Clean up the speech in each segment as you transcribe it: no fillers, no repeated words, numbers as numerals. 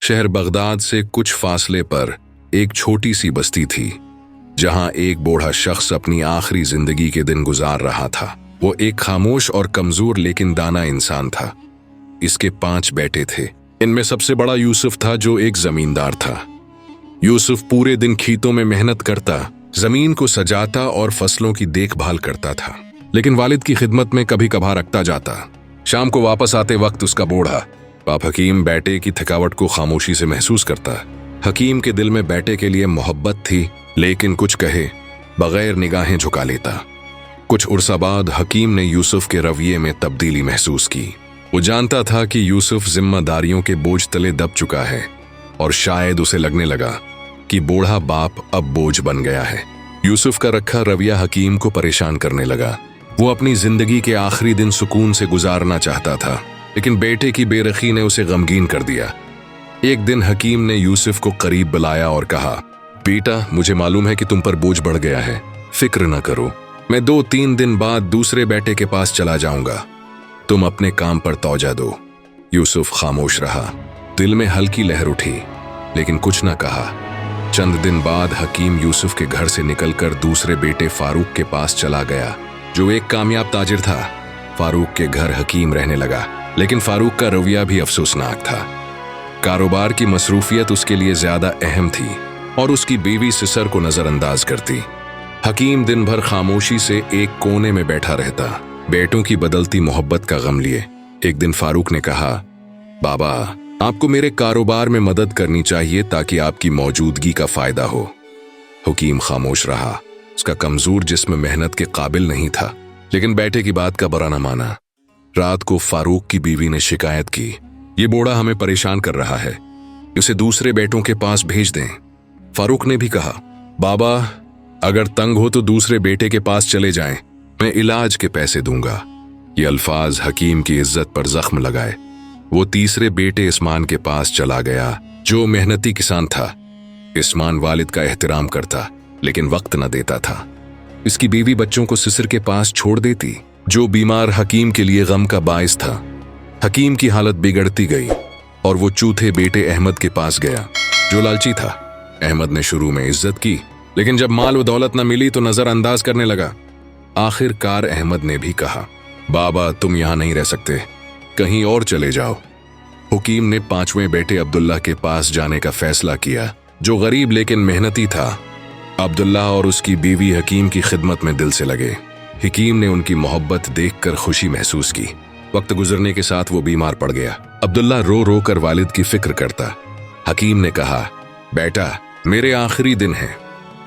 शहर बगदाद से कुछ फासले पर एक छोटी सी बस्ती थी, जहां एक बूढ़ा शख्स अपनी आखिरी जिंदगी के दिन गुजार रहा था। वो एक खामोश और कमजोर लेकिन दाना इंसान था। इसके 5 बेटे थे। इनमें सबसे बड़ा यूसुफ था, जो एक जमींदार था। यूसुफ पूरे दिन खेतों में मेहनत करता, जमीन को सजाता और फसलों की देखभाल करता था, लेकिन वालिद की खिदमत में कभी कभार अकता जाता। शाम को वापस आते वक्त उसका बूढ़ा बाप हकीम बेटे की थकावट को खामोशी से महसूस करता। हकीम के दिल में बेटे के लिए मोहब्बत थी, लेकिन कुछ कहे बगैर निगाहें झुका लेता। कुछ उर्सा बाद हकीम ने यूसुफ के रवैये में तब्दीली महसूस की। वो जानता था कि यूसुफ जिम्मेदारियों के बोझ तले दब चुका है, और शायद उसे लगने लगा कि बूढ़ा बाप अब बोझ बन गया है। यूसुफ का रखा रवैया हकीम को परेशान करने लगा। वो अपनी जिंदगी के आखिरी दिन सुकून से गुजारना चाहता था, लेकिन बेटे की बेरखी ने उसे गमगीन कर दिया। एक दिन हकीम ने यूसुफ को करीब बुलाया और कहा, बेटा, मुझे मालूम है कि तुम पर बोझ बढ़ गया है। फिक्र न करो, मैं 2-3 दिन बाद दूसरे बेटे के पास चला जाऊंगा। तुम अपने काम पर तौजा दो। यूसुफ खामोश रहा। दिल में हल्की लहर उठी, लेकिन कुछ न कहा। चंद दिन बाद हकीम यूसुफ के घर से निकलकर दूसरे बेटे फारूक के पास चला गया, जो एक कामयाब ताजिर था। फारूक के घर हकीम रहने लगा, लेकिन फारूक का रवैया भी अफसोसनाक था। कारोबार की मसरूफियत उसके लिए ज्यादा अहम थी, और उसकी बीवी सिसर को नजरअंदाज करती। हकीम दिन भर खामोशी से एक कोने में बैठा रहता, बेटों की बदलती मोहब्बत का गम लिए। एक दिन फारूक ने कहा, बाबा, आपको मेरे कारोबार में मदद करनी चाहिए ताकि आपकी मौजूदगी का फायदा हो। हकीम खामोश रहा। उसका कमजोर जिस्म मेहनत के काबिल नहीं था, लेकिन बेटे की बात का बुरा न माना। रात को फारूक की बीवी ने शिकायत की, ये बूढ़ा हमें परेशान कर रहा है, उसे दूसरे बेटों के पास भेज दें। फारूक ने भी कहा, बाबा, अगर तंग हो तो दूसरे बेटे के पास चले जाएं, मैं इलाज के पैसे दूंगा। ये अल्फाज हकीम की इज्जत पर जख्म लगाए। वो तीसरे बेटे इस्मान के पास चला गया, जो मेहनती किसान था। इस्मान वालिद का एहतराम करता, लेकिन वक्त न देता था। इसकी बीवी बच्चों को सिसर के पास छोड़ देती, जो बीमार हकीम के लिए गम का बाइस था। हकीम की हालत बिगड़ती गई, और वो चौथे बेटे अहमद के पास गया, जो लालची था। अहमद ने शुरू में इज्जत की, लेकिन जब माल व दौलत न मिली तो नजरअंदाज करने लगा। आखिरकार अहमद ने भी कहा, बाबा, तुम यहां नहीं रह सकते, कहीं और चले जाओ। हकीम ने 5वें बेटे अब्दुल्ला के पास जाने का फैसला किया, जो गरीब लेकिन मेहनती था। अब्दुल्ला और उसकी बीवी हकीम की खिदमत में दिल से लगे। हकीम ने उनकी मोहब्बत देखकर खुशी महसूस की। वक्त गुजरने के साथ वो बीमार पड़ गया। अब्दुल्ला रो रो कर वालिद की फिक्र करता। हकीम ने कहा, बेटा, मेरे आखिरी दिन हैं।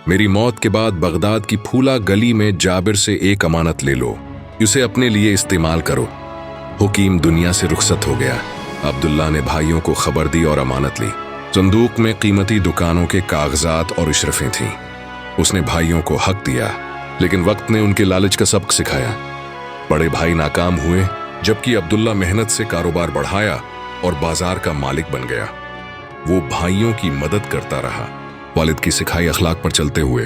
मेरी मौत के बाद बगदाद की फूला गली में जाबिर से एक अमानत ले लो, उसे अपने लिए इस्तेमाल करो। हकीम दुनिया से रुखसत हो गया। अब्दुल्ला ने भाइयों को खबर दी और अमानत ली। संदूक में कीमती दुकानों के कागजात और इशरफें थीं। उसने भाइयों को हक दिया, लेकिन वक्त ने उनके लालच का सबक सिखाया। बड़े भाई नाकाम हुए, जबकि अब्दुल्ला मेहनत से कारोबार बढ़ाया और बाजार का मालिक बन गया। वो भाइयों की मदद करता रहा, वालिद की सिखाई अखलाक पर चलते हुए।